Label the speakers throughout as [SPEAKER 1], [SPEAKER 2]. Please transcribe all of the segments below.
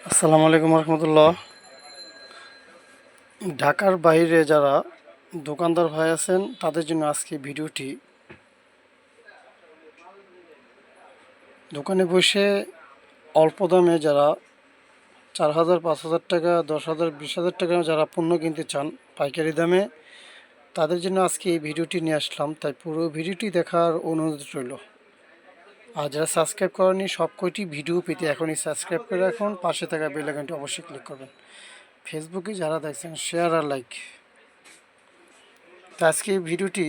[SPEAKER 1] আসসালামু আলাইকুম রহমতুল্লাহ। ঢাকার বাইরে যারা দোকানদার ভাই আছেন তাদের জন্য আজকে ভিডিওটি। দোকানে বসে অল্প দামে যারা 4,000 5,000 টাকা 10,000 20,000 টাকা যারা পণ্য কিনতে চান পাইকারি দামে, তাদের জন্য আজকে এই ভিডিওটি নিয়ে আসলাম। তাই পুরো ভিডিওটি দেখার অনুরোধ রইল। আর যারা সাবস্ক্রাইব করেনি সব কয়টি ভিডিও পেতে এখনই সাবস্ক্রাইব করে রাখুন, পাশে থাকা বেল আইকনটি অবশ্যই ক্লিক করবেন। ফেসবুকে যারা দেখছেন শেয়ার আর লাইক। তো আজকে এই ভিডিওটি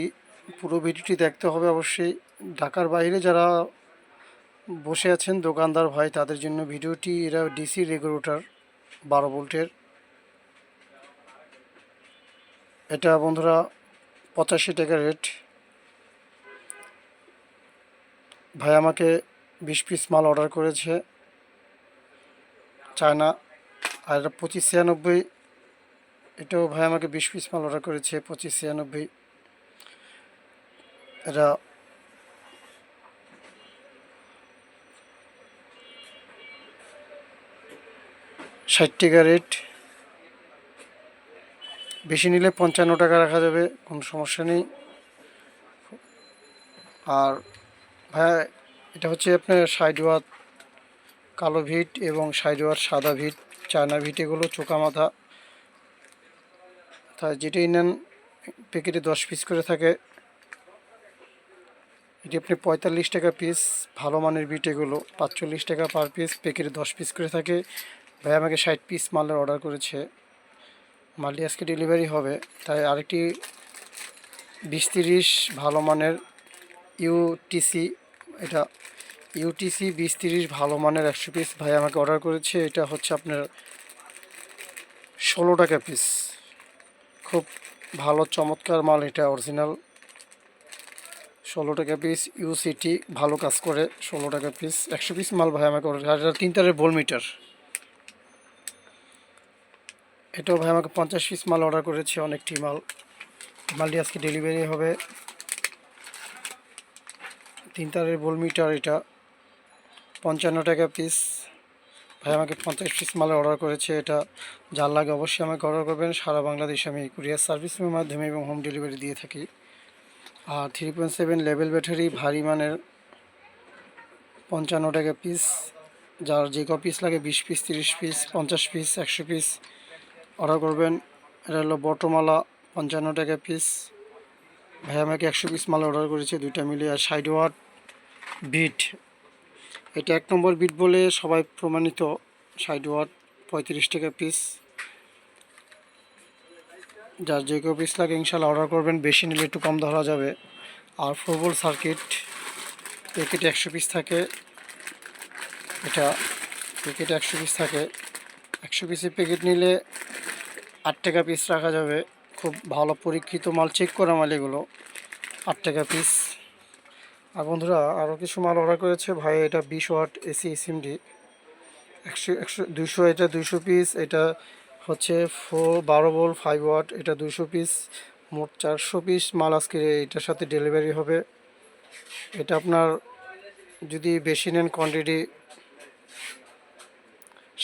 [SPEAKER 1] পুরো ভিডিওটি দেখতে হবে অবশ্যই। ঢাকার বাইরে যারা বসে আছেন দোকানদার ভাই তাদের জন্য ভিডিওটি। এরা ডিসি রেগুলেটর 12 ভোল্টের, এটা বন্ধুরা 85 টাকা রেট। ভাই আমাকে 20 পিস মাল অর্ডার করেছে চায়না। আর এটা 2596, এটাও ভাই আমাকে 20 পিস মাল অর্ডার করেছে 2596। এটা 60 টাকা রেট। বেশি নিলে 55 টাকা রাখা যাবে, কোনো সমস্যা নেই। আর ভাই এটা হচ্ছে আপনার 60 ওয়াট কালো ভিট এবং 60 ওয়াট সাদা ভিট, চায়না ভিট, এগুলো চোকা মাথা। তাই যেটাই নেন প্যাকেটে 10 পিস করে থাকে। এটি আপনি 45 টাকা পিস, ভালো মানের বিট এগুলো 45 টাকা পার পিস, প্যাকেটে 10 পিস করে থাকে। ভাই আমাকে 60 পিস মালের অর্ডার করেছে, মালটি আজকে ডেলিভারি হবে। তাই আরেকটি 20-30 ভালো মানের ইউটিসি, এটা ইউটিসি 20-30 ভালো মানের 100 পিস ভাই আমাকে অর্ডার করেছে। এটা হচ্ছে আপনার 16 টাকা পিস, খুব ভালো চমৎকার মাল, এটা অরিজিনাল 16 টাকা পিস। ইউসিটি ভালো কাজ করে, 16 টাকা পিস, 100 পিস মাল ভাই আমাকে অর্ডার। আর এটা 3 তারের ভোল্টমিটার, এটাও ভাই আমাকে 50 পিস মাল অর্ডার করেছে, অনেকটি মাল। মালটি আজকে ডেলিভারি হবে। 3 তারের ভোল্টমিটার, এটা 55 টাকা পিস। ভাই আমাকে 50 পিস মাল অর্ডার করেছে। এটা যার লাগে অবশ্যই আমাকে অর্ডার করবেন। সারা বাংলাদেশে আমি কুরিয়ার সার্ভিসের মাধ্যমে এবং হোম ডেলিভারি দিয়ে থাকি। আর 3.7 লেভেল ব্যাটারি ভারী মানের 55 টাকা পিস। যার যে ক পিস লাগে 20 piece 30 piece 50 piece 100 piece order করবেন। এটা হলো বটমালা 55 টাকা পিস। ভাই আমাকে 100 পিস মাল অর্ডার করেছে, দুইটা মিলে। আর 60 ওয়াট বিট, এটা 1 নম্বর বিট বলে সবাই প্রমাণিত। 60 ওয়াট 35 টাকা পিস। যার যে কেউ পিস লাগে ইনশাল্লাহ অর্ডার করবেন, বেশি নিলে একটু কম ধরা যাবে। আর 4 ভোল্ট সার্কিট, প্যাকেটে 100 পিস থাকে। এটা প্যাকেটে 100 পিস থাকে, 100 পিসের প্যাকেট নিলে 8 টাকা পিস রাখা যাবে। খুব ভালো পরীক্ষিত মাল, চেক করা মাল এগুলো, 8 টাকা পিস। আর বন্ধুরা আরও কিছু মাল অর্ডার করেছে ভাই। এটা 20 ওয়াট এসি এসএমডি 200, এটা 200 পিস। এটা হচ্ছে 12 ভোল্ট 5 ওয়াট, এটা 200 পিস। মোট 400 পিস মাল আজকে এটার সাথে ডেলিভারি হবে। এটা আপনার যদি বেশি নেন কোয়ান্টিটি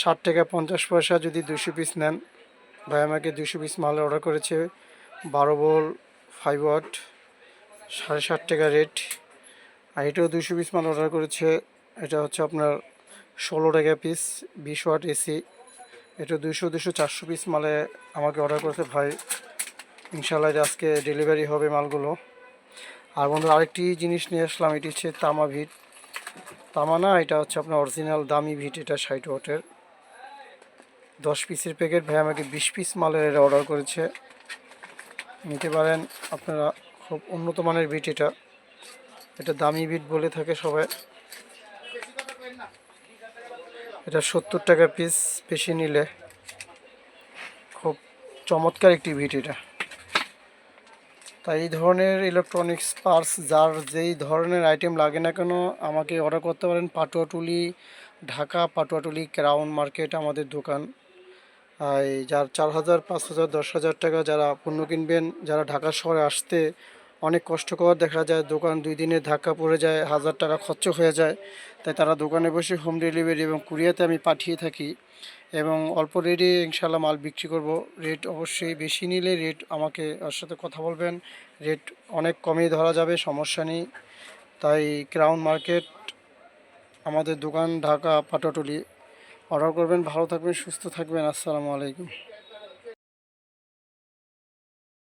[SPEAKER 1] 60 টাকা 50 পয়সা, যদি 200 পিস নেন। ভাই আমাকে 200 পিস মাল অর্ডার করেছে, 12 ভোল্ট 5 ওয়াট, 7.5 টাকা রেট। আর এটাও 200 পিস মাল অর্ডার করেছে, এটা হচ্ছে আপনার 16 টাকা পিস, 20 ওয়াট এসি। এটা 200 400 পিস মালে আমাকে অর্ডার করেছে ভাই। ইনশাল্লাহ এটা আজকে ডেলিভারি হবে মালগুলো। আর বন্ধু আরেকটি জিনিস নিয়ে আসলাম, এটি হচ্ছে তামা ভিট। তামা না, এটা হচ্ছে আপনার অরিজিনাল দামি ভিট, এটা 60 ওয়াটের 10 পিসের প্যাকেট। ভাই আমাকে 20 পিস মালের এটা অর্ডার করেছে, নিতে পারেন আপনারা। খুব উন্নত মানের ভিট, এটা এটা দামি ভিট বলে থাকে সবাই। এটা 70 টাকা পিস, বেশি নিলে। খুব চমৎকার একটি ভিট এটা। তাই এই ধরনের ইলেকট্রনিক্স পার্টস যার যেই ধরনের আইটেম লাগে না কেন আমাকে অর্ডার করতে পারেন। পাটুয়াটুলি, ঢাকা পাটুয়াটুলি ক্রাউন মার্কেট আমাদের দোকান। যার 4,000 5,000 10,000 টাকা যারা পণ্য কিনবেন, যারা ঢাকা শহরে আসতে অনেক কষ্টকর, দেখা যায় দোকান 2 দিনে ধাক্কা পড়ে যায়, 1000 টাকা খরচ হয়ে যায়। তাই তারা দোকানে বসে হোম ডেলিভারি এবং কুরিয়াতে আমি পাঠিয়ে থাকি এবং অল্প রেটে ইনশাল্লাহ মাল বিক্রি করব। রেট অবশ্যই বেশি নিলে রেট আমাকে ওর সাথে কথা বলবেন, রেট অনেক কমই ধরা যাবে, সমস্যা নেই। তাই ক্রাউন মার্কেট আমাদের দোকান, ঢাকা পাটাটুলি। অর্ডার করবেন। ভালো থাকবেন, সুস্থ থাকবেন। আসসালামু আলাইকুম।